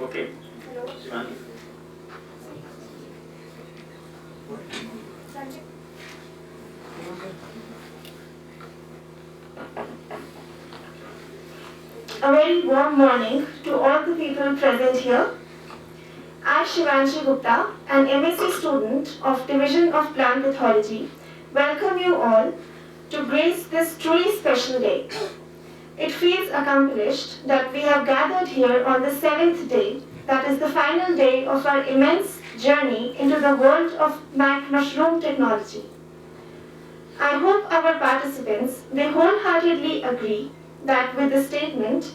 Okay. Hello. Shivani. A very warm morning to all the people present here. I, Shivanshi Gupta, an MSc student of Division of Plant Pathology, welcome you all to grace this truly special day. It feels accomplished that we have gathered here on the 7th day, that is the final day of our immense journey into the world of mushroom technology. I hope our participants, they wholeheartedly agree that with the statement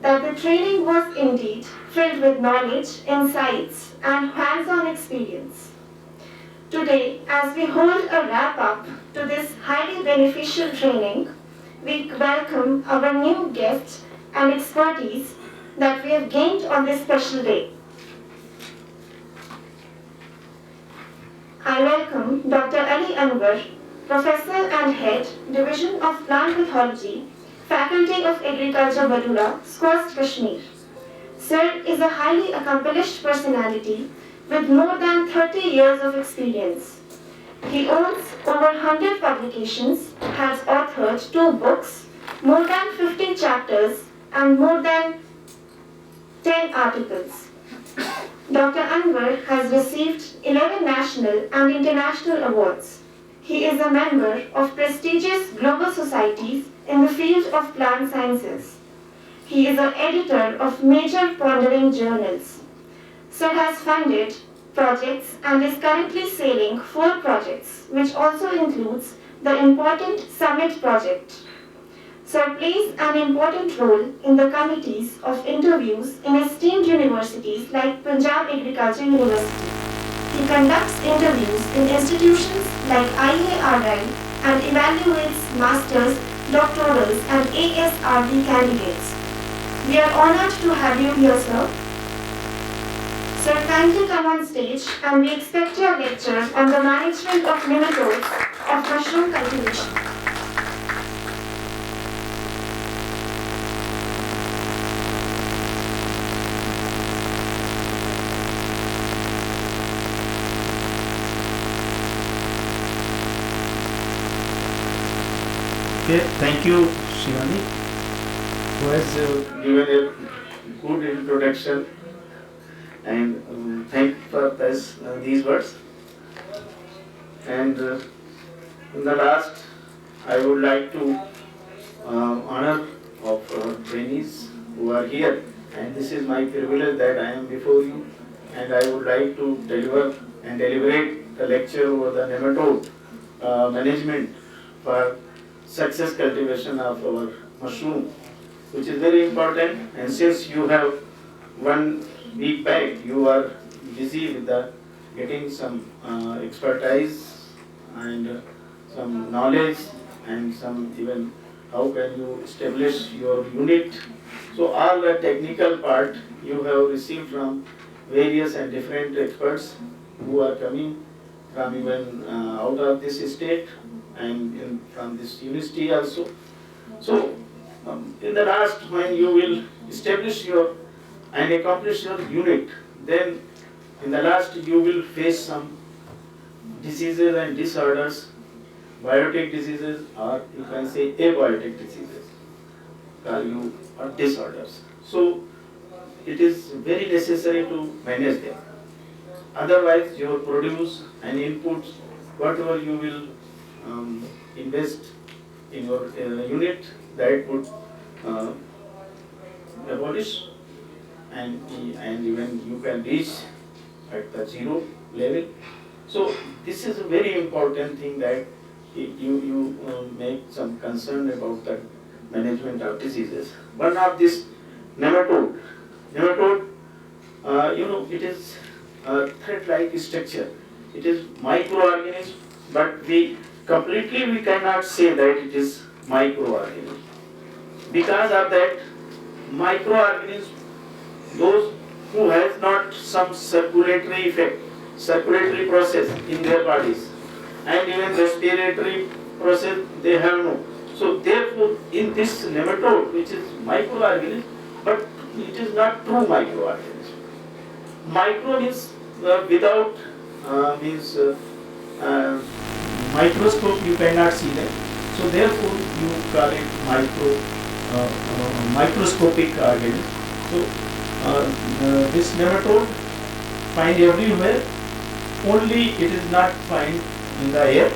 that the training was indeed filled with knowledge, insights, and hands-on experience. Today, as we hold a wrap-up to this highly beneficial training, we welcome our new guests and expertise that we have gained on this special day. I welcome Dr. Ali Anwar, Professor and Head, Division of Plant Pathology, Faculty of Agriculture, Wadura, SKUAST-KASHMIR. Sir is a highly accomplished personality with more than 30 years of experience. He owns over 100 publications, has authored 2 books, more than 50 chapters, and more than 10 articles. Dr. Anwar has received 11 national and international awards. He is a member of prestigious global societies in the field of plant sciences. He is an editor of major pondering journals. Sir has funded projects and is currently sailing 4 projects, which also includes the important Summit project. Sir plays an important role in the committees of interviews in esteemed universities like Punjab Agriculture University. He conducts interviews in institutions like IARI and evaluates masters, doctorals, and ASRD candidates. We are honored to have you here, sir. Sir, kindly come on stage and we expect your lecture on the management of nematodes of mushroom cultivation. Okay, thank you, Shivani, who has given a good introduction, and thank for this, these words. And in the last, I would like to honor of trainees who are here, and this is my privilege that I am before you, and I would like to deliver and deliberate the lecture over the nematode management for success cultivation of our mushroom, which is very important. And since you have 1 week back, you are busy with the getting some expertise and some knowledge and some even how can you establish your unit. So all the technical part you have received from various and different experts who are coming from even out of this state and from this university also. So in the last, when you will establish your and accomplish your unit, then in the last you will face some diseases and disorders, biotic diseases, or you can say abiotic diseases, or disorders. So it is very necessary to manage them. Otherwise your produce and inputs, whatever you will invest in your unit, that would abolish, and even you can reach at the 0 level. So this is a very important thing that you make some concern about the management of diseases. One of this nematode, it is a thread-like structure. It is microorganism, but we cannot say that it is microorganism. Because of that microorganism, those who have not some circulatory process in their bodies, and even respiratory process they have no. So therefore, in this nematode, which is microorganism, but it is not true microorganism. Micro means without means microscope you cannot see them. So therefore you call it microscopic organism. So this nematode find everywhere. Only it is not find in the air,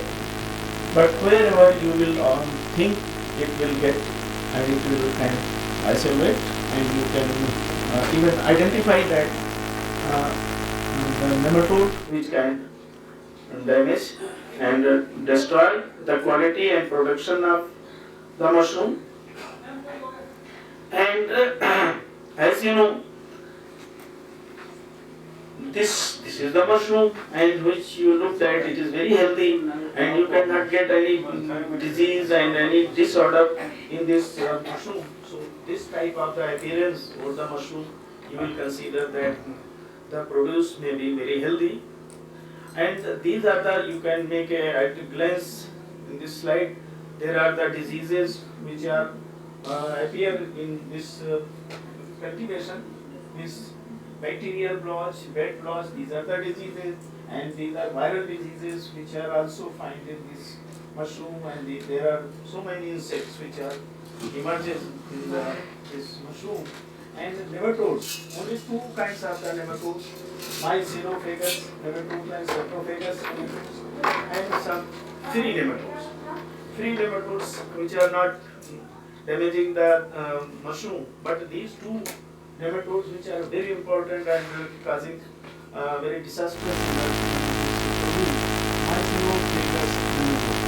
but wherever you will think it will get, and it will kind of isolate, and you can even identify that the nematode which can damage and destroy the quality and production of the mushroom. And as you know, this is the mushroom, and which you looked at, it is very healthy, and you cannot get any disease and any disorder in this mushroom. So this type of the appearance of the mushroom, you will consider that the produce may be very healthy. And these are the, you can make at a glance in this slide, there are the diseases which are appear in this cultivation. This bacterial blotch, bed blotch, these are the diseases, and these are viral diseases which are also found in this mushroom, and there are so many insects which are emerges in this mushroom. And nematodes, only two kinds of the nematodes, mycophagus nematodes and saprophagus nematodes, and some free nematodes. Free nematodes which are not damaging the mushroom, but these two nematodes which are very important and causing very disastrous in the mycophagus nematode.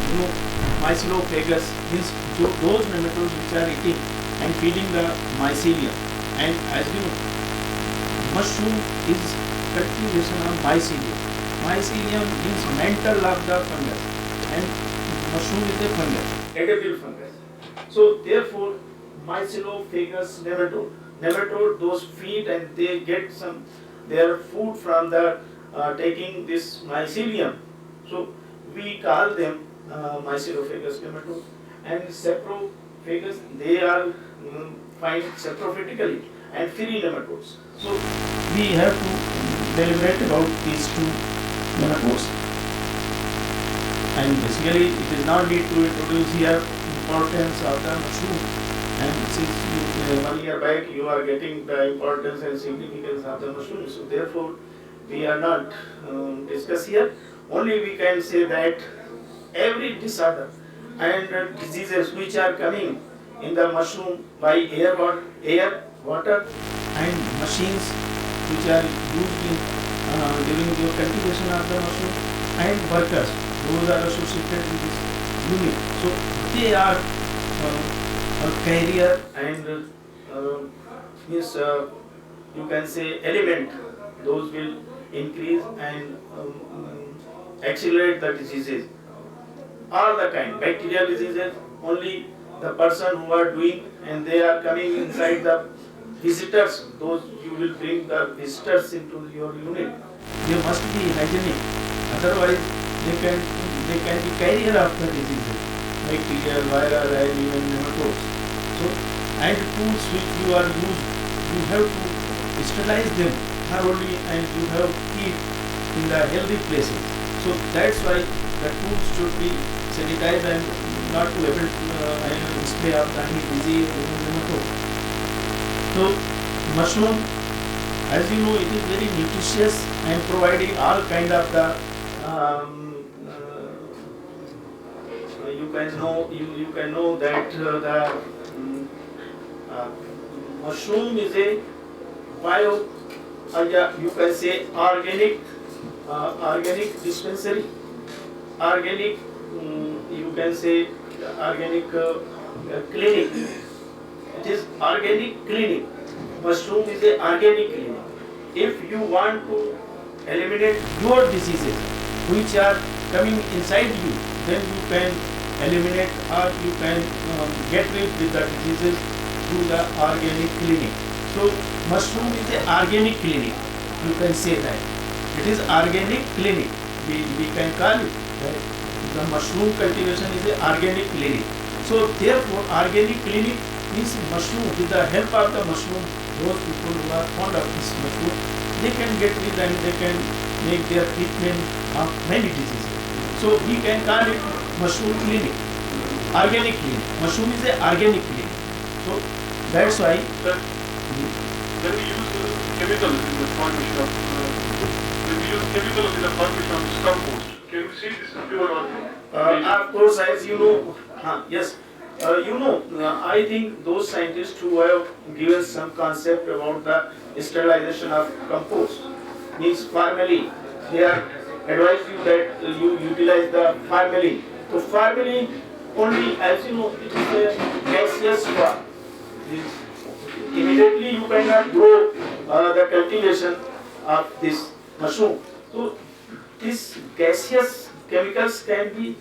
You know, mycophagus means those nematodes which are eating and feeding the mycelium. And as you know, mushroom is cultivation of mycelium. Mycelium is mantle of the fungus, and mushroom is a fungus, edible fungus. So therefore, mycophagus nematode, those feed and they get some their food from the taking this mycelium. So we call them mycophagus nematode. And saprophagus, they are find saprophytically, and free nematodes. So we have to deliberate about these two nematodes. And basically it is not need to introduce here importance of the mushroom. And since you, 1 year back you are getting the importance and significance of the mushroom, so therefore we are not discuss here. Only we can say that every disorder and diseases which are coming in the mushroom by air, water and machines which are used in during the cultivation of the mushroom, and workers, those are associated with this unit. So they are a carrier and means you can say element, those will increase and accelerate the diseases. All the kind, bacterial diseases, only the person who are doing, and they are coming inside the visitors, those you will bring the visitors into your unit. They must be hygienic, otherwise they can be carrier of the diseases, bacterial, viral and even nematodes. So, and tools which you are used, you have to sterilize them thoroughly and you have to keep in the healthy places. So that's why the tools should be sanitized and not to able to display of any disease or nematode. So mushroom, as you know, it is very nutritious and providing all kind of the you can know that the mushroom is a bio, you can say organic dispensary, organic you can say organic clinic. It is organic clinic. Mushroom is a organic clinic. If you want to eliminate your diseases which are coming inside you, then you can eliminate or you can get rid with the diseases through the organic clinic. So mushroom is a organic clinic. You can say that. It is organic clinic. We can call it that. The mushroom cultivation is a organic clinic. So therefore organic clinic means mushroom, with the help of the mushroom those people who are fond of this mushroom, they can get rid and they can make their treatment of many diseases. So we can call it mushroom clinic, organic clinic. Mushroom is an organic clinic. So that's why. When we use chemicals in the formation of this compost, can we say this is pure organic? Of course, as you know, yes, I think those scientists who have given some concept about the sterilization of compost means formalin. They are advised you that you utilize the formalin. So formalin only, as you know, it is a gaseous form. Immediately you cannot grow the cultivation of this mushroom. So these gaseous chemicals can be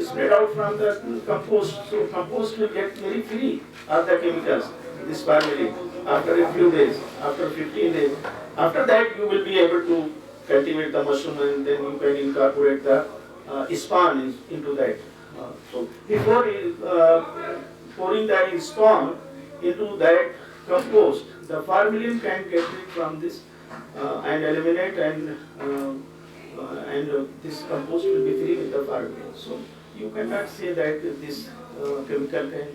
spread out from the compost. So compost will get very free of the chemicals, this formalin, after a few days, after 15 days. After that you will be able to cultivate the mushroom and then you can incorporate the spawn into that. So before pouring the spawn into that compost, the formalin can get rid from this and eliminate and this compost will be free with the formalin. So you cannot say that this chemical can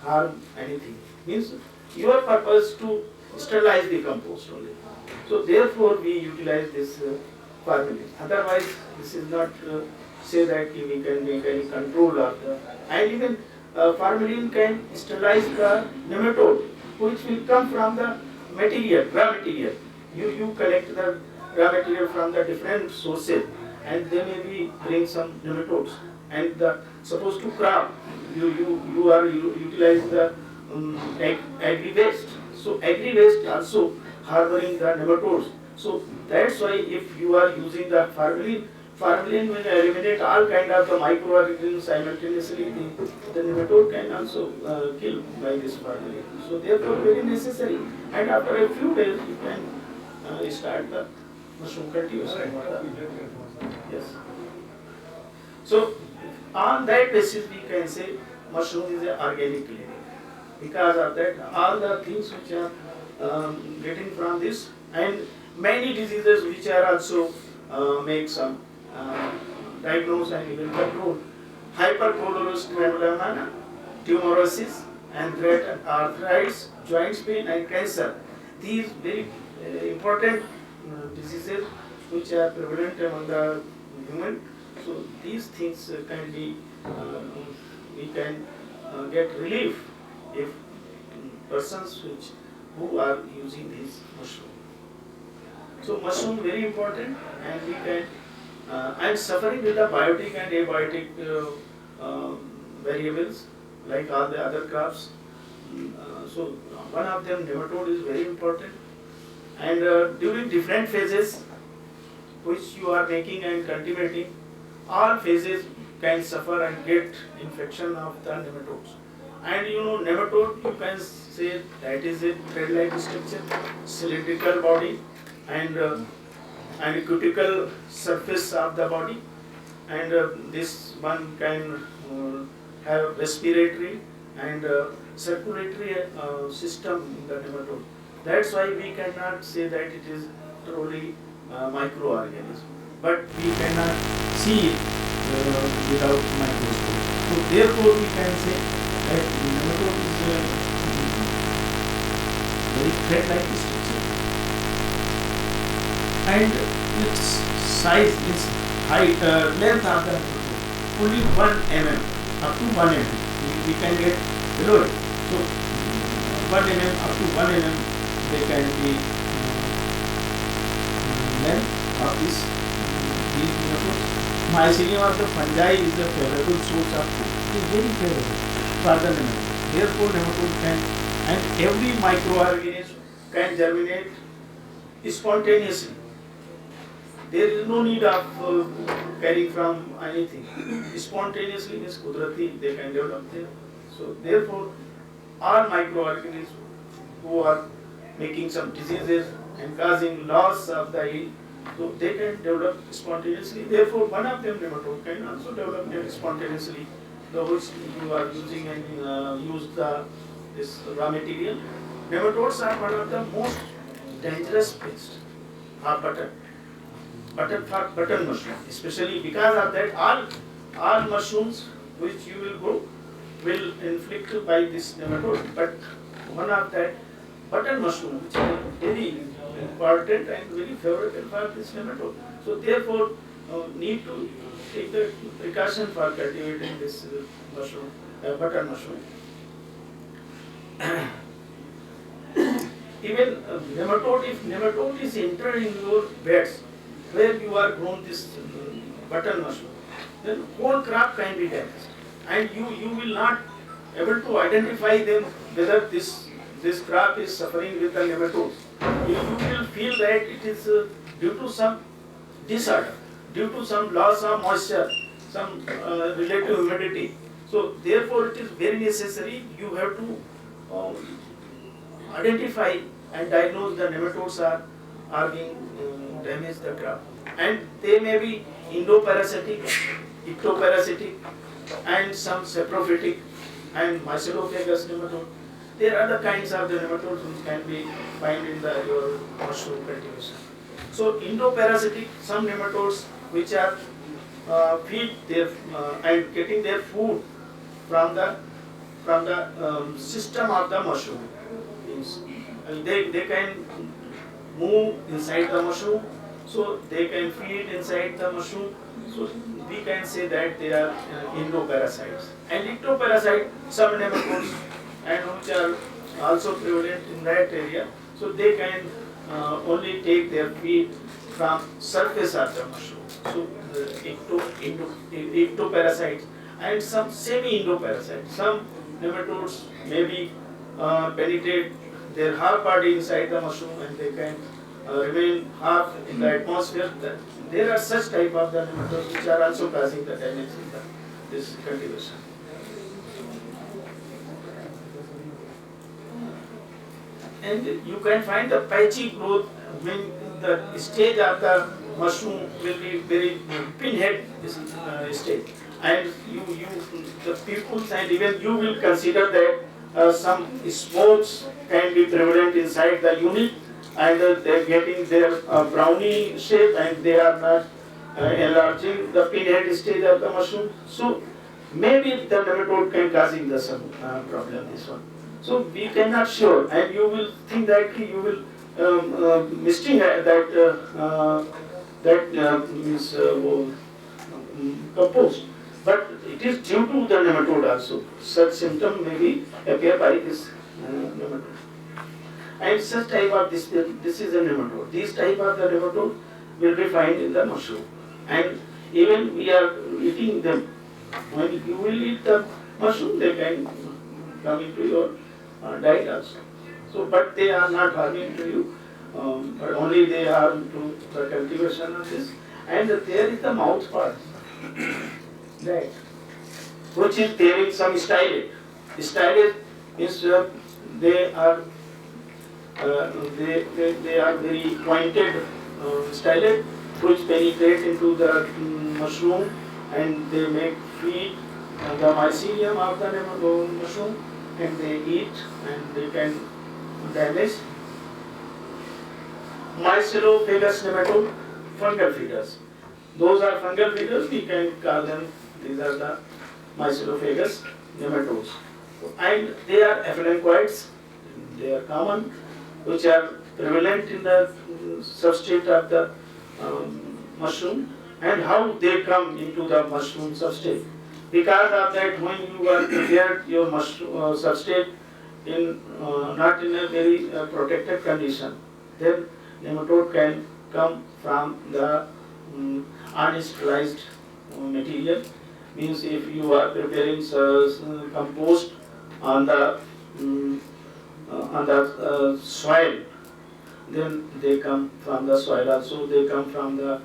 harm anything. Means your purpose to sterilize the compost only. So therefore we utilize this formalin. Otherwise this is not say that we can make any control of the, and even formalin can sterilize the nematode, which will come from the material, raw material. You collect the raw material from the different sources, and they may be bring some nematodes. And the supposed to crop, you are utilize the agri waste. So agri waste also harboring the nematodes. So that's why if you are using the formalin, formalin will eliminate all kind of the microorganisms simultaneously. The nematode can also kill by this formalin. So therefore very necessary. And after a few days you can start the mushroom cultivation. Yes. So on that basis we can say mushroom is an organic clinic. Because of that, all the things which are getting from this, and many diseases which are also make some diagnosed and even controlled. Hypercholesterol, tumorosis, arthritis, joint pain and cancer. These very important diseases which are prevalent among the human. So these things can be, we can get relief if persons who are using this mushroom. So mushroom very important, and we can and suffering with the biotic and abiotic variables like all the other crops. So one of them, nematode, is very important, and during different phases which you are making and cultivating, all phases can suffer and get infection of the nematodes. And nematode, you can say that is a thread-like structure, cylindrical body, and cuticle surface of the body, and this one can have respiratory and circulatory system in the nematode. That's why we cannot say that it is truly microorganism, but we cannot see it without microscope. So therefore we can say that nematode is very thread-like structure, and its size, its height, length of the nematode only 1 mm, up to 1 mm. We can get below it. So 1 mm up to 1 mm they can be length of these nematodes. Mycelium of the fungi is a favorable source of food. It is very favorable for the nematode. Therefore, nematode can, and every microorganism can germinate spontaneously. There is no need of carrying from anything. Spontaneously means kudrati, they can develop there. So therefore, all microorganisms who are making some diseases and causing loss of the yield, so they can develop spontaneously. Therefore, one of them, nematode, can also develop spontaneously. Those you are using and use this raw material, nematodes are one of the most dangerous pests for button mushroom, especially because of that all mushrooms which you will grow will inflict by this nematode, but one of that button mushroom which is very important and very favorable for this nematode. So therefore need to take the precaution for cultivating this mushroom, button mushroom. Even nematode, if nematode is entered in your beds where you are grown this button mushroom, then whole crop can be damaged, and you will not able to identify them whether this crop is suffering with the nematodes. You will feel that it is due to some disorder, due to some loss of moisture, some relative humidity. So therefore it is very necessary you have to identify and diagnose the nematodes are being damaged the crop, and they may be endoparasitic, ectoparasitic, and some saprophytic and mycelophagous nematode. There are the kinds of the nematodes which can be found in your mushroom cultivation. So endoparasitic, some nematodes which are feed their and getting their food from the system of the mushroom. Means they can move inside the mushroom, so they can feed inside the mushroom. So we can say that they are endoparasites. And ectoparasite, some nematodes and which are also prevalent in that area. So they can only take their feed from surface of the mushroom. So ectoparasites and some semi-endoparasites. Some nematodes maybe penetrate their half body inside the mushroom and they can remain half in the atmosphere. There are such type of the nematodes which are also causing the damage in this cultivation. And you can find the patchy growth when the stage of the mushroom will be very pinhead stage, and the pupils and even you will consider that some smokes can be prevalent inside the unit, and they are getting their brownie shape and they are not enlarging the pinhead stage of the mushroom. So maybe the nematode can causing the some problem, this one. So we cannot sure, and you will think that you will misting that means compost, but it is due to the nematode also. Such symptom may be appear by this nematode. And such type of this is a nematode. These type of the nematode will be found in the mushroom, and even we are eating them. When you will eat the mushroom, they can come into your diet also. So, but they are not harming to you, but only they harm to the cultivation of this. And there is the mouth part, right, which is bearing some stylet. Stylet is they are very pointed stylet which penetrate into the mushroom, and they make feed the mycelium of the mushroom, and they eat and they can damage. Mycelophagous nematode, fungal feeders. Those are fungal feeders, we can call them, these are the mycelophagous nematodes. And they are aphelencoids, they are common, which are prevalent in the substrate of the mushroom. And how they come into the mushroom substrate? Because of that, when you are prepared your mushroom substrate in not in a very protected condition, then nematode can come from the unsterilized material. Means if you are preparing compost on the soil, then they come from the soil also, they come from the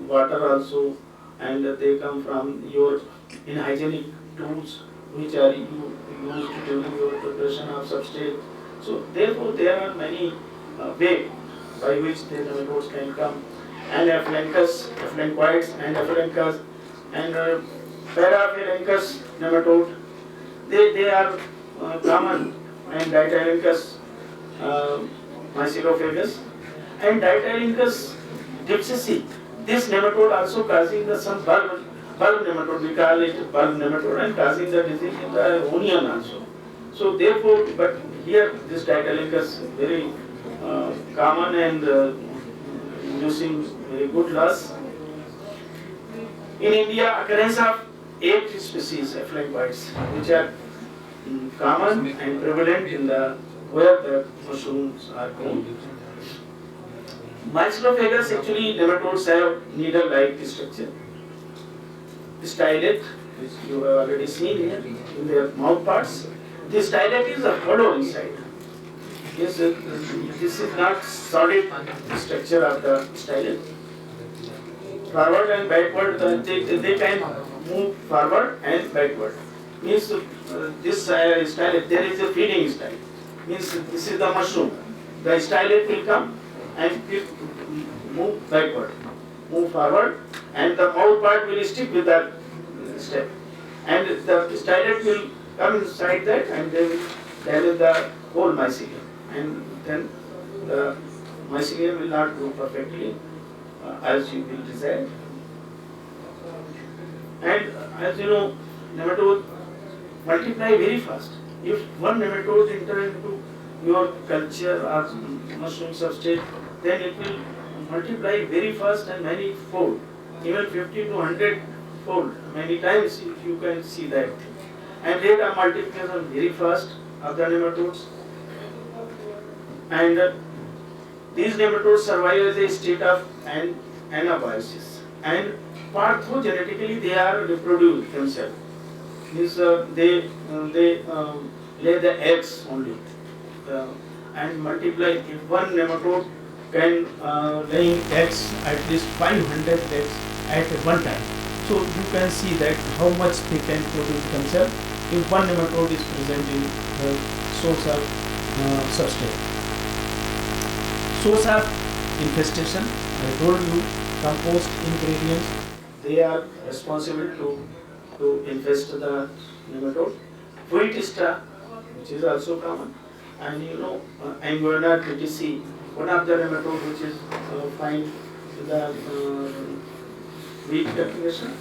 water also, and they come from your unhygienic tools which are used during your preparation of substrate. So therefore there are many ways by which the nematodes can come, and aphelencoids and aphelenchus and paraphelenchus nematode, they are common, and dithylencus uh, mycelophagus, and Ditalingus dipsisi. This nematode also causing the some bulb nematode. We call it bulb nematode, and causing the disease in the onion also. So therefore, but here this Ditalingus very common and inducing very good loss. In India, occurrence of 8 species of flying whites, which are common and prevalent in the where the mushrooms are grown. Mycelophagus actually nematodes have needle-like structure. Stylet, which you have already seen here in their mouth parts. This stylet is a hollow inside. Yes, this is not solid structure of the stylet. Forward and backward, they can move forward and backward. Means this stylet, there is a feeding style. Means this is the mushroom. The stylet will come and move backward, move forward, and the mouth part will stick with that step. And the stylet will come inside that, and they will develop the whole mycelium. And then the mycelium will not grow perfectly as you will desire. And as you know, nematode multiply very fast. If one nematode enter into your culture or mushroom substrate, then it will multiply very fast and many fold, even 50 to 100 fold. Many times you can see that. And rate of multiplication very fast of the nematodes. And these nematodes survive as a state of anabiosis. And parthogenetically they are reproduced themselves. Means they lay the eggs only and multiply. If one nematode can laying eggs at least 500 eggs at one time. So you can see that how much they can produce themselves if one nematode is present in the source of substrate. Source of infestation, I told you, compost ingredients, they are responsible to infest the nematode. Wheat star, which is also common, and you know, Anwar PTC, one of the nematode which is found in the wheat cultivation,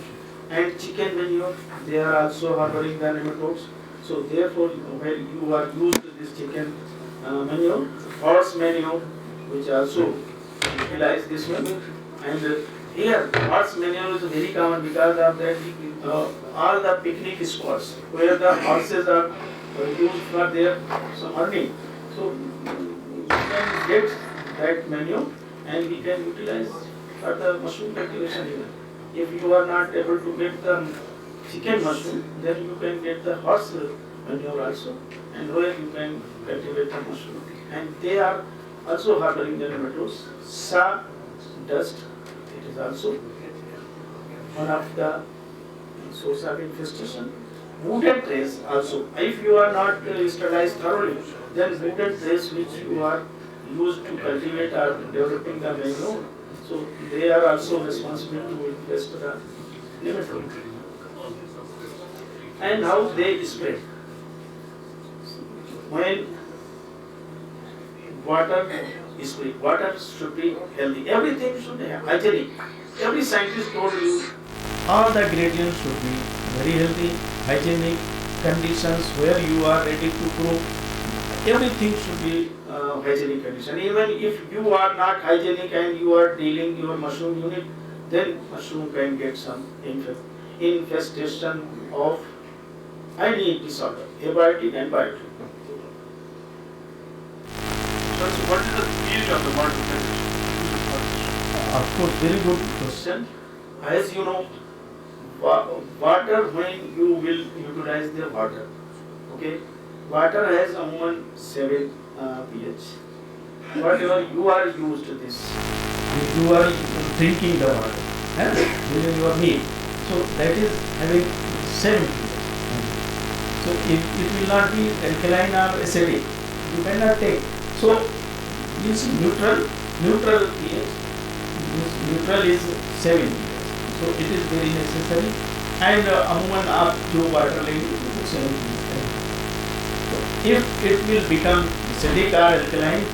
and chicken manure, they are also harboring the nematodes. So therefore, when you are used this chicken manure, horse manure, which also utilize this one, and here horse manure is very common because of that all the picnic spots where the horses are used for their some earning. So we can get that manure and we can utilize for the mushroom cultivation even. If you are not able to get the chicken mushroom, then you can get the horse manure also, and where you can cultivate the mushroom. And they are also harboring the nematodes. Saw dust, it is also one of the source of infestation. Wooden trays also. If you are not sterilized thoroughly, then wooden trays which you are used to cultivate are developing the manure. So they are also responsible to infest the nematode. And how they spread. When water is free, water should be healthy. Everything should be hygienic. Every scientist told you all the gradients should be very healthy, hygienic conditions where you are ready to grow. Everything should be hygienic condition. Even if you are not hygienic and you are dealing your mushroom unit, then mushroom can get some infestation of any disorder, abiotic and biotic. So what is the pH of the water? Of course, very good question. As you know, water, when you will utilize the water, okay, water has around 7 pH. Whatever you are used to this, if you are drinking the water, within your meal, so that is having 7 pH. So if it will not be alkaline or acidic, you cannot take. So this neutral pH, neutral is 7 pH. So it is very necessary. And अमूमन आप जो water लेंगे वो 7 pH. So if it will become acidic or alkaline,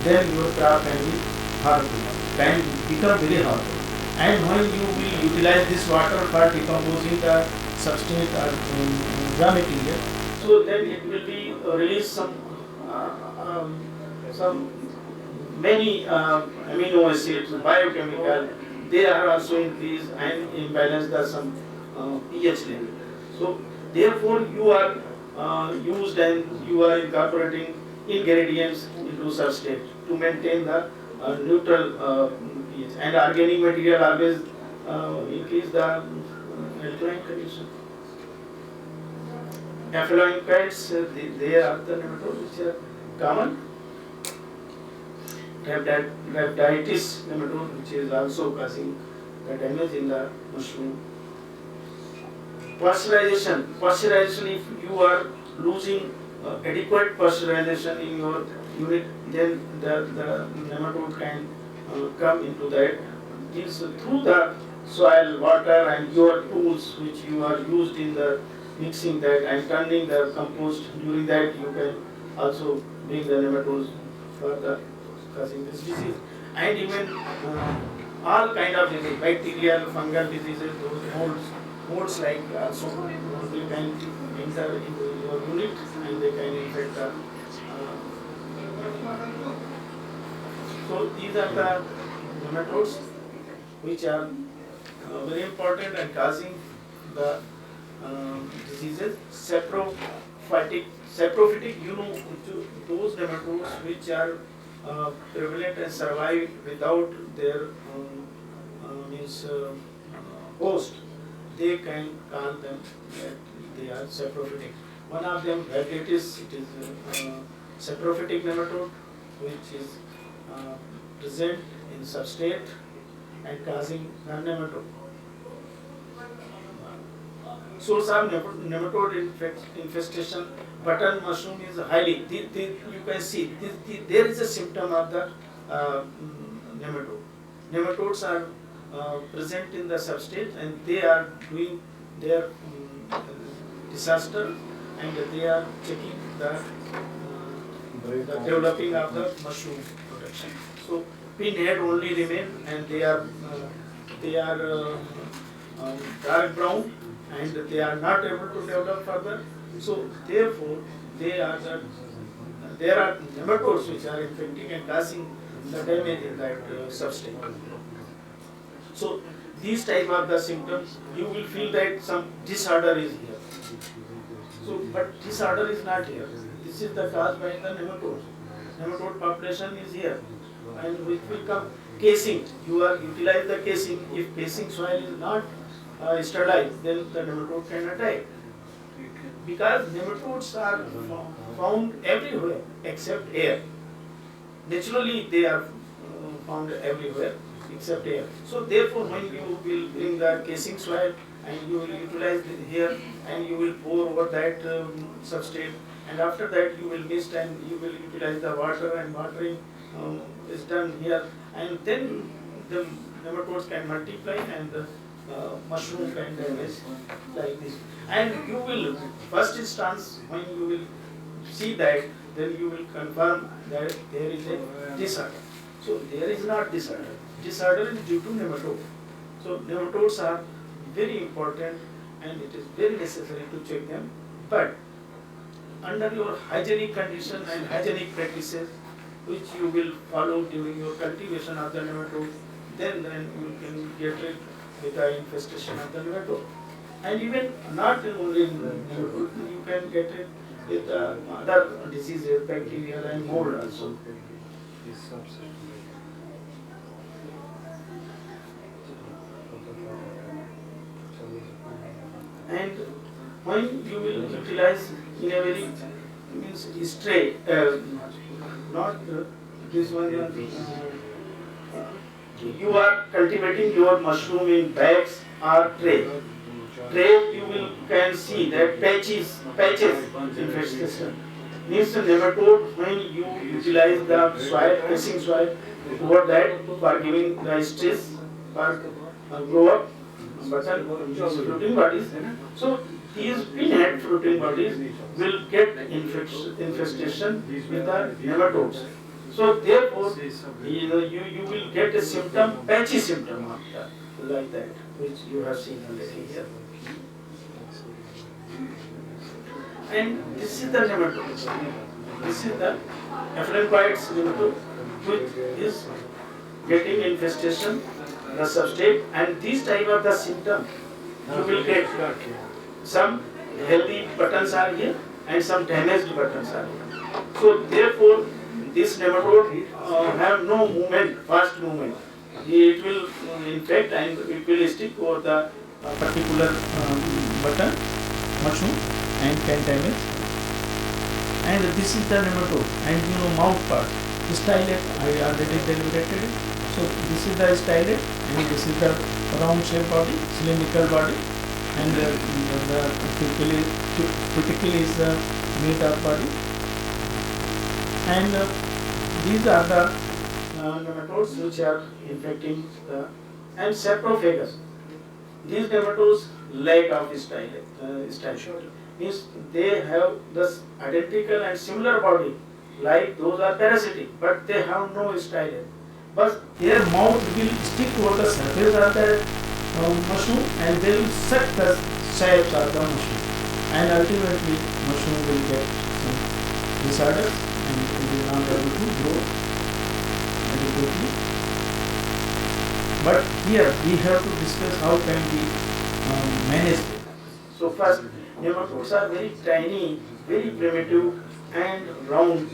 then your crop can be harmful, can become very harmful. And when you will utilize this water for decomposing the substrate or raw material, so then it will be release some many amino acids, biochemical, they are also increased and imbalance the some pH level. So therefore you are used and you are incorporating ingredients into substrate to maintain the neutral pH. And organic material always increase the alkaline condition. Effluent pads, they are the nematodes which are common. Rhabditis nematode, which is also causing the damage in the mushroom. Pasteurization, if you are losing adequate pasteurization in your unit, then the nematode can come into that. It's through the soil, water and your tools which you are used in the mixing that and turning the compost. During that you can also bring the nematodes for the causing this disease. And even all kind of disease, bacterial, fungal diseases, those molds like also they can enter into your unit and they can infect the so these are the nematodes which are very important and causing the diseases. Saprophytic, you know, those nematodes which are prevalent and survive without their host, they can call them that they are saprophytic. One of them, rhabditis, it is saprophytic nematode which is present in substrate and causing nematode. Source of nematode infestation, button mushroom is highly, you can see, there is a symptom of the nematode. Nematodes are present in the substrate and they are doing their disaster and they are checking the developing of the mushroom production. So pinhead only remain and they are dark brown and they are not able to develop further. So therefore there are nematodes which are infecting and causing the damage in that substrate. So these type of the symptoms, you will feel that some disorder is here. So but disorder is not here. This is the cause by the nematodes. Nematode population is here and which will come casing. You are utilize the casing. If casing soil is not sterilized, then the nematode can attack. Because nematodes are found everywhere except air. Naturally they are found everywhere except air. So therefore when you will bring the casing soil and you will utilize it here and you will pour over that substrate and after that you will mist and you will utilize the water and watering is done here and then the nematodes can multiply and the mushroom can damage like this. And you will, first instance, when you will see that, then you will confirm that there is a disorder. So there is not disorder. Disorder is due to nematode. So nematodes are very important and it is very necessary to check them. But under your hygienic condition and hygienic practices which you will follow during your cultivation of the nematode, then you can get rid with the infestation of the nematode. And even not only nematode, you can get it with other diseases, bacteria and mold also. And when you will utilize in a very stray, not this one, you are cultivating your mushroom in bags or tray. You will can see that patches infestation. Means the nematode when you utilize the soil, casing soil over that for giving the stress for grow up button floating bodies. So these pinhead fruiting bodies will get infestation with the nematodes. So therefore, you will get a symptom, patchy symptom of that, like that, which you have seen already here. And this is the nematode. This is the Aphalenquoides nematode, which is getting infestation, the substrate, and this type of the symptom you will get. Some healthy buttons are here and some damaged buttons are here. So therefore, this nematode have no movement, fast movement. It will infect and it will stick over the particular button, mushroom, and can damage. And this is the nematode, and mouth part. Stylet, I already deliberated it. So this is the stylet, and this is the round shaped body, cylindrical body, and the cuticle is the meat of body. And these are the nematodes which are infecting the and saprophagus. These nematodes lack of stylet. Means they have the identical and similar body, like those are parasitic, but they have no stylet. But their mouth will stick over the surface of the mushroom and they will suck the shapes of the mushroom. And ultimately, mushroom will get some disorders and it will not be able to grow adequately. But here we have to discuss how can we manage them. So first, nematodes are very tiny, very primitive and round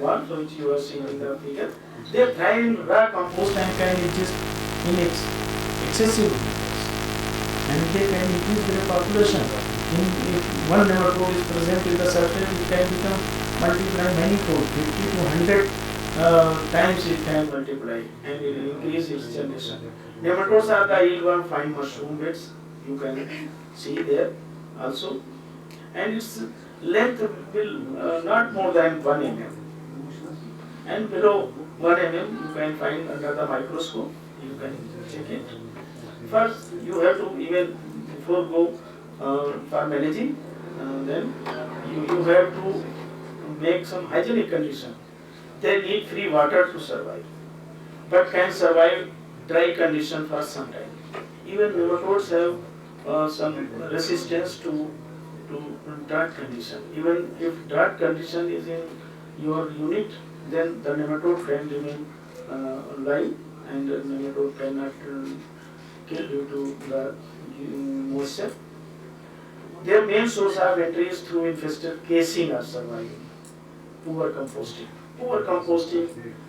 ones, which you are seeing in the figure. They thrive in raw compost and can exist in excessive numbers. And they can increase their population. If one nematode is present in the surface, it can become multiply many-fold, 50 to 100 times it can multiply and it will increase its generation. Nematodes are the eelworm fine mushroom beds, you can see there also. And its length will not more than 1 mm. And below 1 mm you can find under the microscope, you can check it. First you have to, even before go for managing, then you have to make some hygienic condition. They need free water to survive, but can survive dry condition for some time. Even nematodes have some resistance to drought condition. Even if drought condition is in your unit, then the nematode can remain alive and the nematode cannot kill due to the moisture. Their main source of entry is through infested casing or surviving. Poor composting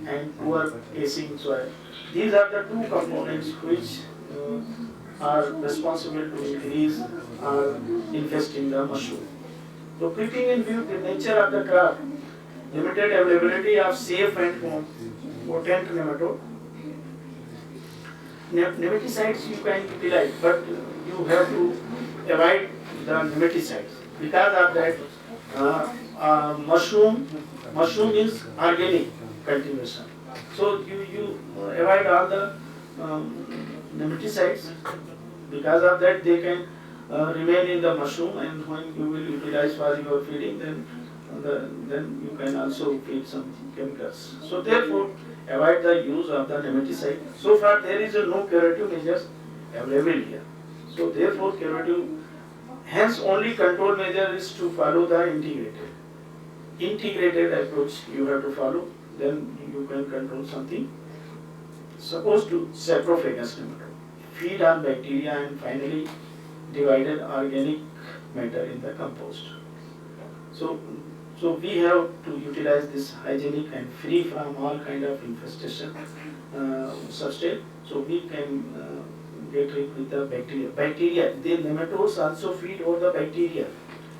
and poor casing soil. These are the two components which are responsible to increase or infesting the mushroom. So keeping in view the nature of the crop, limited availability of safe and potent nematode, nematicides you can utilize, but you have to avoid the nematicides. Because of that, mushroom is organic cultivation. So you avoid all the nematicides. Because of that, they can remain in the mushroom, and when you will utilize for your feeding, then you can also feed some chemicals. So therefore, avoid the use of the nematicide. So far, there is no curative measures available here. So therefore, hence only control measure is to follow the integrated approach you have to follow. Then you can control something. Suppose to saprophagus nematode, feed on bacteria and finally divided organic matter in the compost. So we have to utilize this hygienic and free from all kind of infestation substrate. So we can get rid with the bacteria. The nematodes also feed over the bacteria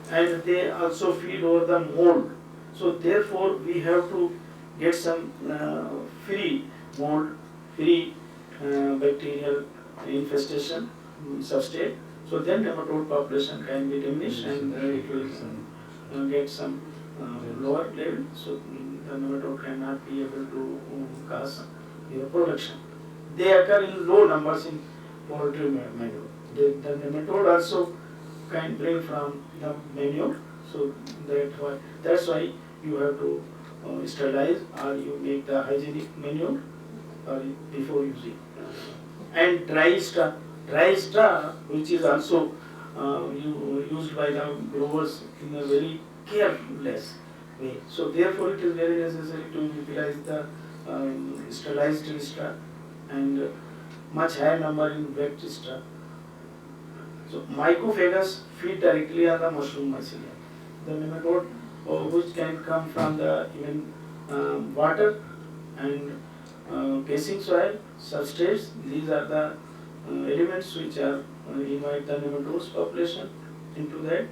and they also feed over the mold. So therefore we have to get some free mold, free bacterial infestation substrate. So then nematode population can be diminished and it will get some lower level. So the nematode cannot be able to cause your production. They occur in low numbers in poultry manure. The nematode also can bring from the menu. So that's why you have to sterilize or you make the hygienic menu before using. And dry straw, which is also used by the growers in a very careless way. So therefore, it is very necessary to utilize the sterilized straw and much higher number in wet straw. So mycophagus feed directly on the mushroom mycelium. The nematode which can come from the even water and casing soil, substrates. These are the elements which are invite the nematodes population into that.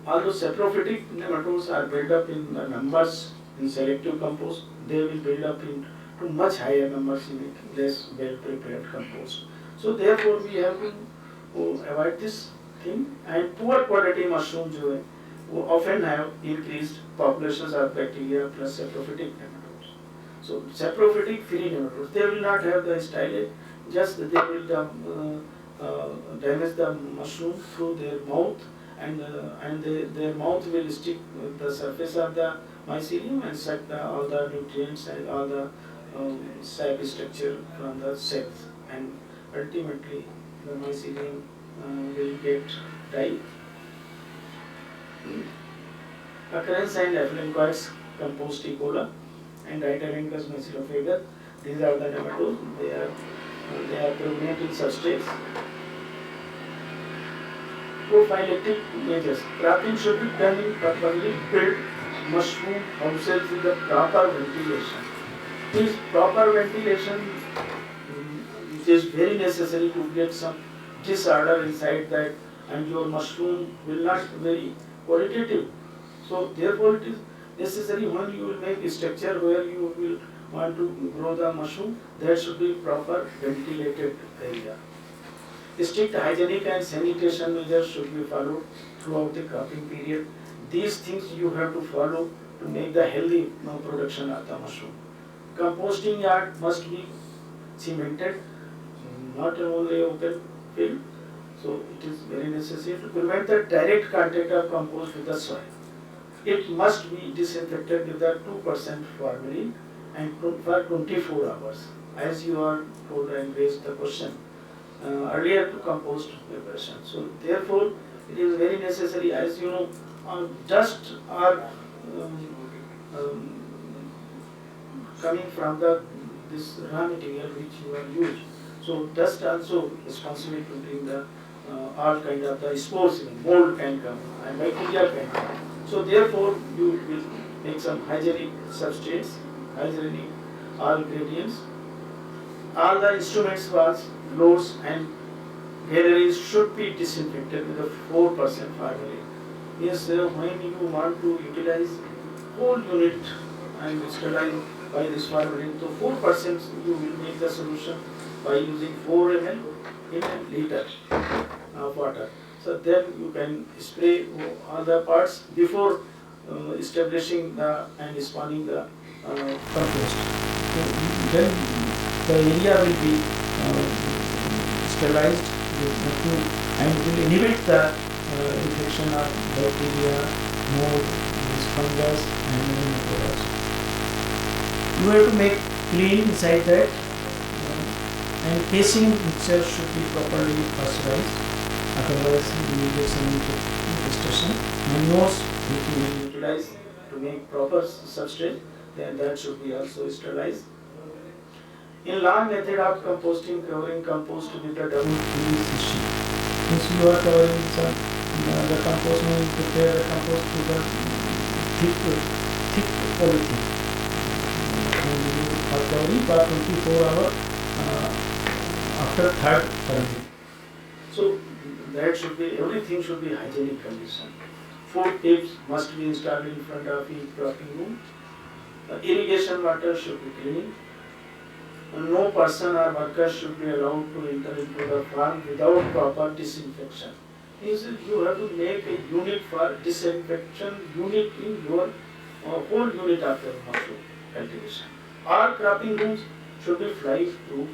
Although saprophytic nematodes are built up in the numbers in selective compost, they will build up into much higher numbers in less well prepared compost. So therefore we have to avoid this thing. And poor quality mushrooms often have increased populations of bacteria plus saprophytic nematodes. So saprophytic free nematodes, they will not have the stylet, just they will damage the mushroom through their mouth, and their mouth will stick with the surface of the mycelium and suck all the nutrients and all the sap structure from the cells, and ultimately the mycelium will get died. Occurrence and aphelinquoids, compost E. coli, and Diterhynchus macilophagus. These are the nematodes. They are prevalent in substrates. Prophylactic measures. Cropping should be done in properly built mushroom houses with the proper ventilation. This proper ventilation is very necessary to get some disorder inside that, and your mushroom will not be very qualitative. So therefore it is necessary when you will make a structure where you will want to grow the mushroom, there should be proper ventilated area. Strict hygienic and sanitation measures should be followed throughout the cropping period. These things you have to follow to make the healthy production of the mushroom. Composting yard must be cemented, not only open field. So it is very necessary to prevent the direct contact of compost with the soil. It must be disinfected with the 2% formalin and for 24 hours, as you are told and raised the question earlier to compost preparation. So therefore, it is very necessary, as you know, dust are coming from this raw material which you have used. So dust also responsible to bring the all kind of the spores, mold can come and bacteria can come. So therefore, you will make some hygienic substrates, hygienic all gradients. All the instruments, valves, floors and galleries should be disinfected with a 4% formalin. Yes, when you want to utilize whole unit and sterilize by this formalin, so 4% you will make the solution by using 4 ml in a liter of water. So then you can spray all the parts before establishing and spawning the compost. So then the area will be sterilized and will inhibit the infection of bacteria, mold, fungus and nematodes. You have to make clean inside that, and casing itself should be properly pasteurized. Otherwise, you will get some infestation. Manures which you will utilize to make proper substrate, then that should be also sterilized. In long method of composting, covering compost with a double system. Since you are covering the compost, you prepare the compost with a thick polythene. And you are covering for 24 hours after third covering. So that should be, everything should be hygienic condition. 4 tips must be installed in front of each cropping room. Irrigation water should be clean. No person or worker should be allowed to enter into the farm without proper disinfection. You have to make a unit for disinfection unit in your whole unit of the mushroom cultivation. All cropping rooms should be fly proof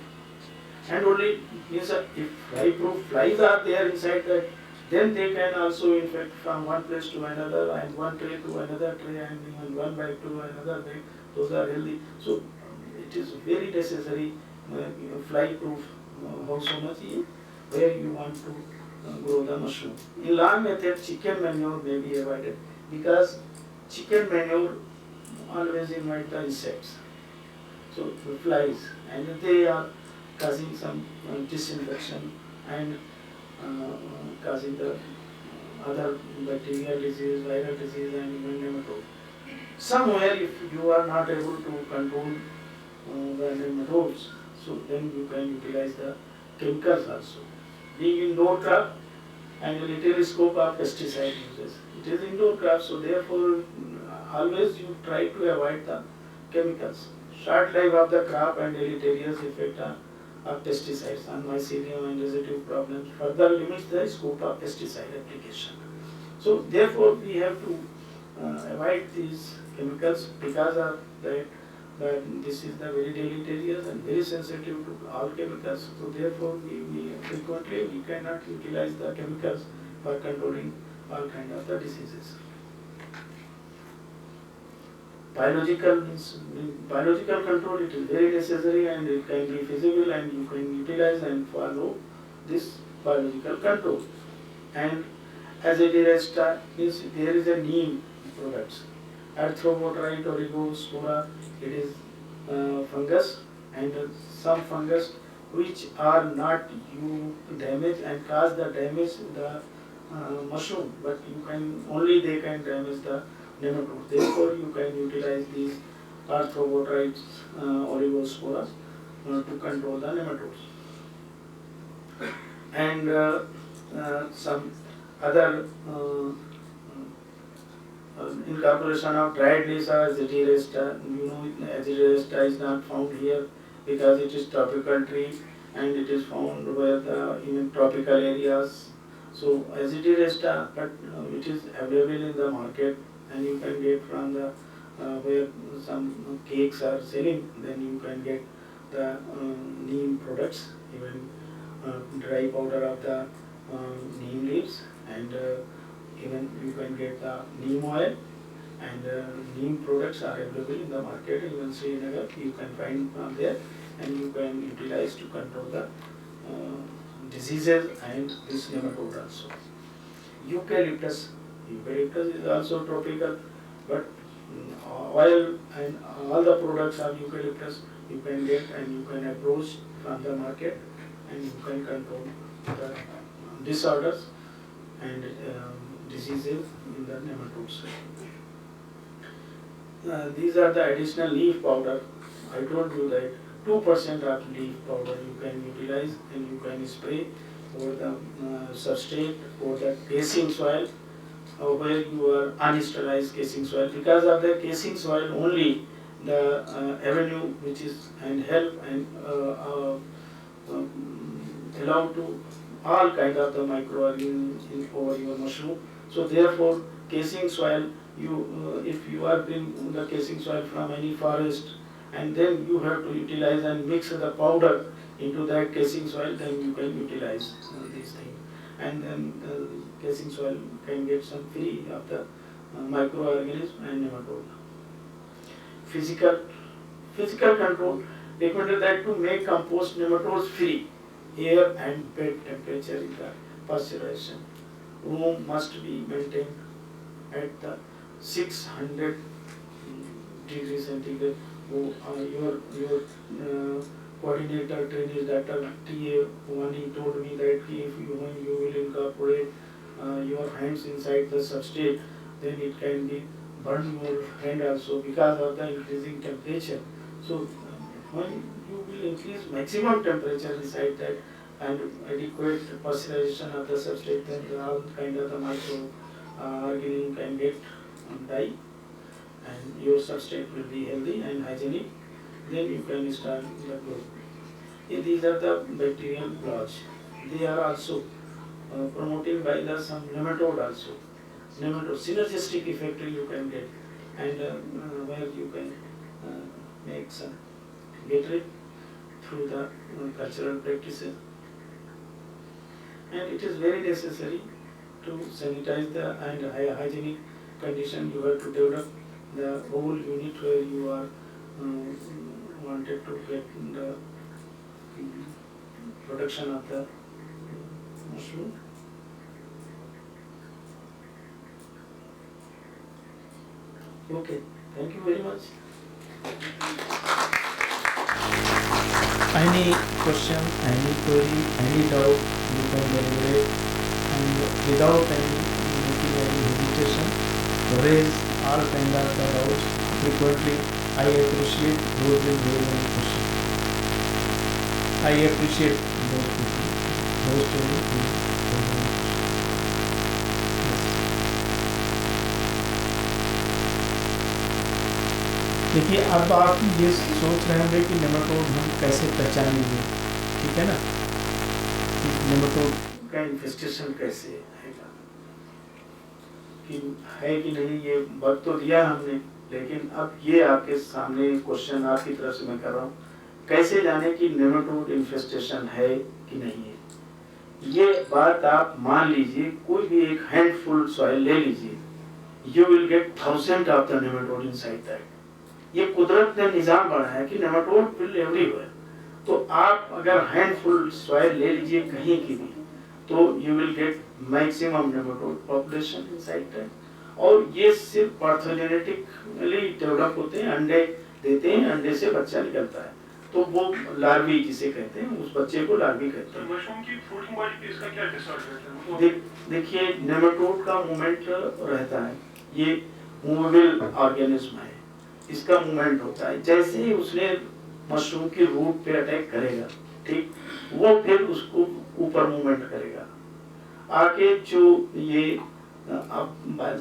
And only means if fly-proof flies are there inside that, then they can also infect from one place to another, and one tray to another tray, and even one bag to another bag. Those are healthy. So it is very necessary fly-proof house ownership where you want to grow the mushroom. In lawn method, chicken manure may be avoided because chicken manure always invite the insects. So the flies, and they are causing some disinfection and causing the other bacterial disease, viral disease, and even nematode. Somewhere, if you are not able to control the nematodes, so then you can utilize the chemicals also. Being indoor crop and a little scope of pesticide uses. It is indoor crop, so therefore always you try to avoid the chemicals. Short life of the crop and deleterious effect of pesticides on mycelium and residue problems further limits the scope of pesticide application. So therefore we have to avoid these chemicals because of that this is the very deleterious and very sensitive to all chemicals. So therefore we frequently we cannot utilize the chemicals for controlling all kind of the diseases. Biological control, it is very necessary and it can be feasible, and you can utilize and follow this biological control. And as it is means there is a neem products. Arthrobotrite oligospora, it is fungus, and some fungus which are not you damage and cause the damage the mushroom, but you can only they can damage the nematodes. Therefore, you can utilize these arthrobotrites, oligosporas to control the nematodes. And some other incorporation of dried leaves as Azadirachta. You know, Azadirachta is not found here because it is tropical tree and it is found where the even tropical areas. So Azadirachta, but it is available in the market, and you can get from the where some cakes are selling. Then you can get the neem products, even dry powder of the neem leaves, and even you can get the neem oil, and neem products are available in the market. Even Srinagar you can find from there, and you can utilize to control the diseases and this nematode also. Eucalyptus is also tropical, but oil and all the products of eucalyptus you can get and you can approach from the market, and you can control the disorders and diseases in the nematodes. These are the additional leaf powder. I told you that 2% of leaf powder you can utilize, and you can spray over the substrate or the casing soil where you are unsterilized casing soil. Because of the casing soil only the avenue which is and help and allow to all kind of the microorganisms over your mushroom. So therefore casing soil, you if you are bringing the casing soil from any forest, and then you have to utilize and mix the powder into that casing soil, then you can utilize these things, and then the casing soil can get some free of the microorganism and nematode. Physical control recommended that to make compost nematodes free, air and bed temperature in the pasteurization room must be maintained at the 600 degrees centigrade. Your coordinator trainee Dr. Wani told me that when you will incorporate your hands inside the substrate, then it can be burn your hand also because of the increasing temperature. So when you will increase maximum temperature inside that and adequate pasteurization of the substrate, then all kind of the microorganism can get die, and your substrate will be healthy and hygienic. Then you can start the growth. These are the bacterial blotch. They are also promoted by the some nematode also. Nematode synergistic effect you can get, and where you can make some get rid through the cultural practices. And it is very necessary to sanitize the and hygienic condition. You have to develop the whole unit where you are wanted to get the production of the mushroom. Okay, thank you very much. Any question, any query, any doubt, you can deliberate and without making any hesitation, raise all kinds of the doubts frequently. I appreciate those who raise any question. I appreciate those people, those students who raise any question. देखिए अब आप ये सोच रहे होंगे कि nematode हम कैसे पहचानेंगे, ठीक है ना, नेमाटोड का इन्फेस्टेशन कैसे आएगा, कि है कि नहीं, ये वक्त तो दिया हमने, लेकिन अब ये आपके सामने क्वेश्चन आपकी तरफ से मैं कर रहा हूँ, कैसे जाने कि नेमाटोड इन्फेस्टेशन है कि नहीं है। ये बात आप मान लीजिए, कोई भी एक हैंडफुल सॉइल ले लीजिए, you will get 1000 of the nematode inside that. ये कुदरत ने निजाम बनाया कि नेमाटोड विल एवरीवेयर। तो आप अगर हैंडफुल सॉइल ले लीजिए कहीं की भी, तो you will get maximum nematode population inside that. और ये सिर्फ पार्थोजेनेटिकली डेवलप होते हैं, अंडे देते हैं, अंडे से बच्चा निकलता है, तो वो लार्वी जिसे कहते हैं, उस बच्चे को लार्वी कहते हैं। मशरूम की फ्रूटिंग बॉडी पे इसका क्या डिसऑर्डर है? देखिए नेमाटोड का मूवमेंट रहता है, ये मूवेबल ऑर्गेनिज्म है, इसका मूवमेंट होता है। जैसे ही उसने मशरूम की रूट पे अटैक करेगा, ठीक, वो फिर उसको ऊपर मूवमेंट करेगा आके, जो ये अब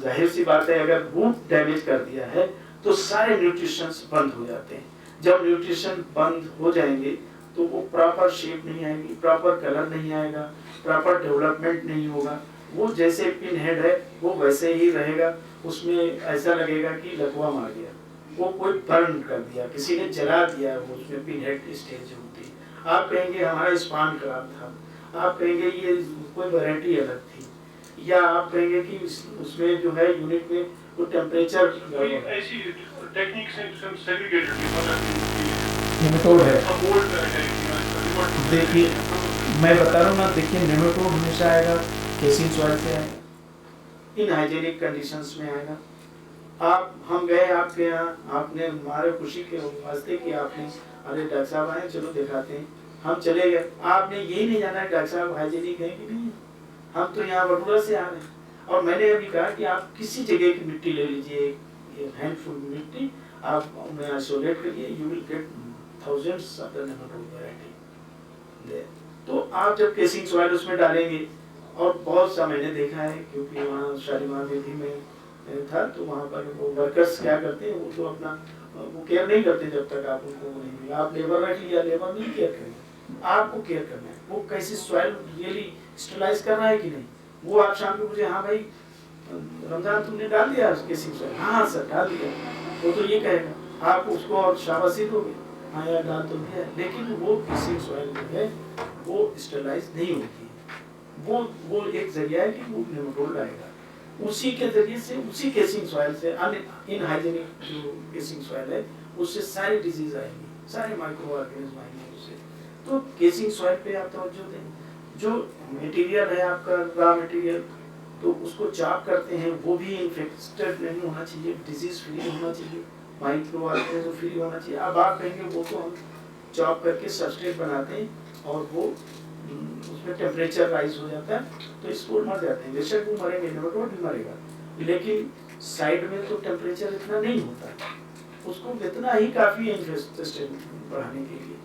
जाहिर सी बात है, अगर रूट डैमेज कर दिया है तो सारे न्यूट्रिशंस बंद हो जाते हैं। जब न्यूट्रिशन बंद हो जाएंगे तो वो प्रॉपर शेप नहीं आएगी, प्रॉपर कलर नहीं आएगा, प्रॉपर डेवलपमेंट नहीं होगा। वो जैसे पिन हेड है वो वैसे ही रहेगा, उसमें ऐसा लगेगा कि लकवा मार गया, वो कोई बर्न कर दिया, किसी ने जला दिया, वो उसमें पिन हेड स्टेज होती। आप कहेंगे हमारा स्पान खराब था, आप कहेंगे ये कोई वैरायटी अलग थी, या आप कहेंगे कि उसमें जो है यूनिट में वो टेम्परेचर ऐसी टेक्निक्स हैं जिसमें सेग्रीगेटेड नेमाटोड है। देखिए मैं बता रहा हूँ ना, देखिए नेमाटोड हमेशा आएगा केसिंग सॉइल से आएगा, इन हाइजीनिक कंडीशंस में आएगा। आप हम गए आपके यहाँ, आपने हमारे खुशी के वास्ते कि आपने अरे डॉक्टर साहब आए, चलो दिखाते हैं, हम चले गए। आपने यही नहीं जाना डॉक्टर साहब हाइजीनिक है कि नहीं, हम तो यहाँ वडूरा से आ रहे हैं। और मैंने अभी कहा कि आप किसी जगह की मिट्टी ले लीजिए, हैंडफुल मिट्टी आप उन्हें आइसोलेट करिए, you will get thousands of the nematode variety. तो आप जब केसिंग सॉइल उसमें डालेंगे, और बहुत सा मैंने देखा है, क्योंकि वहाँ शालीमार विधि में था, तो वहाँ पर वो वर्कर्स क्या करते हैं, वो तो अपना वो केयर नहीं करते जब तक आप उनको नहीं मिला। आप लेबर रख लिया, लेबर नहीं केयर करेंगे, आपको केयर करना है, वो कैसे सॉइल रियली स्टरलाइज कर रहा है कि नहीं। वो आप शाम को मुझे, हाँ भाई रमजान तुमने डाल दिया केसिंग सॉइल, हाँ सर डाल दिया, वो तो ये कहेगा, आप उसको और शाबाशी दोगे, हाँ यार डाल तो दिया, लेकिन वो केसिंग सॉइल जो है वो स्टरलाइज नहीं होती है। वो एक जरिया है कि वो नेमाटोड आएगा, उसी के जरिए से, उसी केसिंग सॉइल से, इनहाइजीनिक जो केसिंग सॉइल है उससे सारी डिजीज आएंगी, सारे माइक्रो ऑर्गेनिज्म आएंगे उससे। तो केसिंग सॉइल पे आप तवज्जो दें। जो मटेरियल है आपका रॉ मटेरियल, तो उसको चॉप करते हैं, वो भी इन्फेक्टेड नहीं होना चाहिए, डिजीज फ्री होना चाहिए, माइक्रो ऑर्गेनिज्म फ्री होना चाहिए। अब आप कहेंगे वो तो हम चॉप करके सबस्ट्रेट बनाते हैं और वो उसमें टेम्परेचर राइज हो जाता है तो स्पोर मर जाते हैं, बेशक वो मरेंगे, नेमाटोड भी मरेगा, लेकिन साइड में तो टेम्परेचर इतना नहीं होता, उसको इतना ही काफी है इन्फेस्टेशन बढ़ाने के लिए।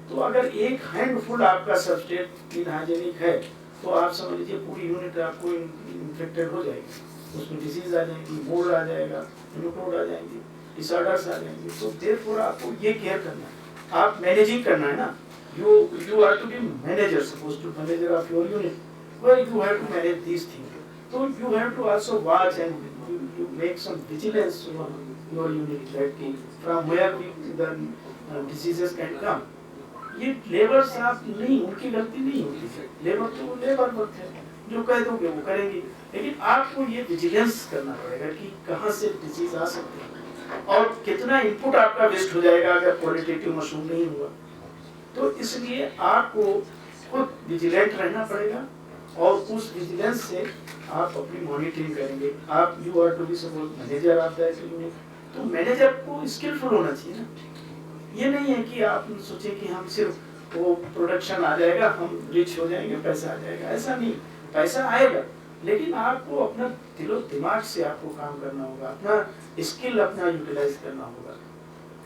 तो अगर एक हैंडफुल आपका सबस्ट्रेट इनहाइजीनिक है तो आप समझ लीजिए पूरी यूनिट आपको इन्फेक्टेड हो जाएगी, उसमें डिजीज आ जाएगी, मोल्ड आ जाएगा, नेमाटोड आ जाएंगे, डिसऑर्डर्स आ जाएंगे। तो देयरफॉर आपको ये केयर करना है, आप मैनेजिंग करना है ना, you are to be manager, supposed to manager of your unit, where you have to manage these things. So you have to also watch and you make some vigilance on your unit, that from where the diseases can come. ये labour साहब नहीं, उनकी गलती नहीं होती है, labour तो वो लेबर वर्क है, जो कह दोगे वो करेंगे, लेकिन आपको ये विजिलेंस करना पड़ेगा कि कहाँ से डिजीज आ सकती है और कितना इनपुट आपका वेस्ट हो जाएगा अगर क्वालिटेटिव मशरूम नहीं हुआ। तो इसलिए आपको खुद विजिलेंट रहना पड़ेगा और उस विजिलेंस से आप अपनी मॉनिटरिंग करेंगे। आप you are to be suppose manager of that unit, तो मैनेजर को स्किलफुल होना चाहिए ना। ये नहीं है कि आप सोचें कि हम सिर्फ वो प्रोडक्शन आ जाएगा, हम रिच हो जाएंगे, पैसा आ जाएगा, ऐसा नहीं। पैसा आएगा लेकिन आपको अपना दिलो दिमाग से आपको काम करना होगा, अपना स्किल अपना यूटिलाइज करना होगा।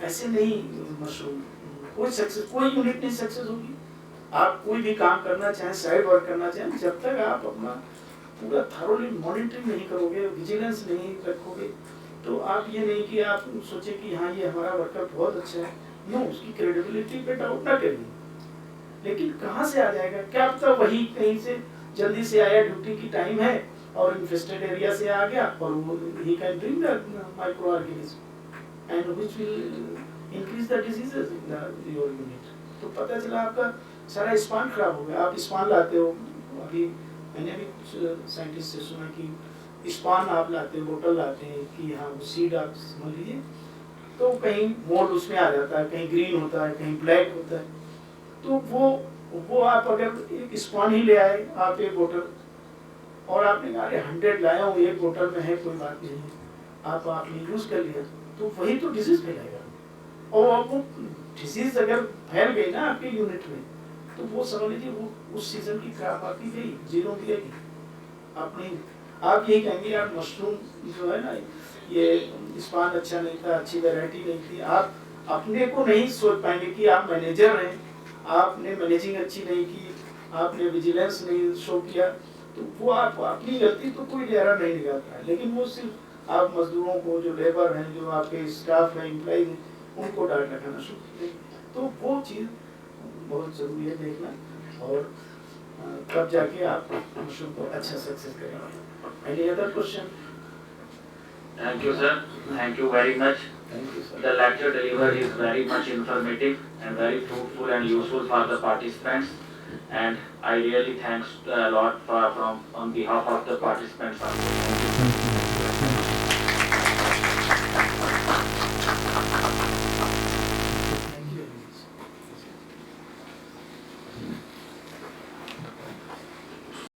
ऐसे नहीं मशरूम कोई सक्सेस, कोई यूनिट नहीं सक्सेस होगी। आप कोई भी काम करना चाहें, साइड वर्क करना चाहें, जब तक आप अपना पूरा थरोली मॉनिटरिंग नहीं करोगे, विजिलेंस नहीं रखोगे, तो आप ये नहीं कि आप सोचें कि हाँ ये हमारा वर्कर बहुत अच्छा है, नो, उसकी क्रेडिबिलिटी पे डाउट ना करिए। लेकिन कहाँ से आ जाएगा, क्या पता वही कहीं से जल्दी से आया, ड्यूटी की टाइम है और इन्फेस्टेड एरिया से आ गया और वो he can bring the micro organism and which will increase the diseases in your unit. तो पता चला आपका सारा स्पान खराब हो गया। आप स्पान लाते हो, अभी मैंने भी कुछ साइंटिस्ट से सुना कि स्पान आप लाते हो, बोतल लाते हैं कि हाँ वो सीड आप समझ लीजिए, तो कहीं मोल्ड उसमें आ जाता है, कहीं ग्रीन होता है, कहीं ब्लैक होता है। तो वो आप अगर एक स्पान ही ले आए, आप एक बोतल, और आपने कहा अरे 100 लाया हूँ, एक बोतल में है, कोई बात नहीं है, आपने यूज कर लिया, तो वही तो डिजीज फैलाएगा। और वो डिजीज अगर फैल गई ना आपके यूनिट में, तो वो समझ लीजिए वो उस सीजन की क्रॉप आपकी गई, जीरो दिएगी। आप नहीं, आप यही कहेंगे यार मशरूम जो है ना, ये स्पान अच्छा नहीं था, अच्छी वैरायटी नहीं थी। आप अपने को नहीं सोच पाएंगे कि आप मैनेजर हैं, आपने मैनेजिंग अच्छी नहीं की, आपने विजिलेंस नहीं शो किया, तो वो आप अपनी गलती तो कोई गहरा नहीं निकालता है, लेकिन वो सिर्फ आप मजदूरों को, जो लेबर हैं, जो आपके स्टाफ है, एम्प्लॉय हैं, उनको डांट लगाना शुरू करें। तो वो चीज़ बहुत ज़रूरी है देखना, और तब जाके आप मशरूम को अच्छा सक्सेस करेंगे। Any other question? Thank you, sir. Thank you very much. Thank you, sir. The lecture delivered is very much informative and very fruitful and useful for the participants. And I really thanks a lot on behalf of the participants. Thank you.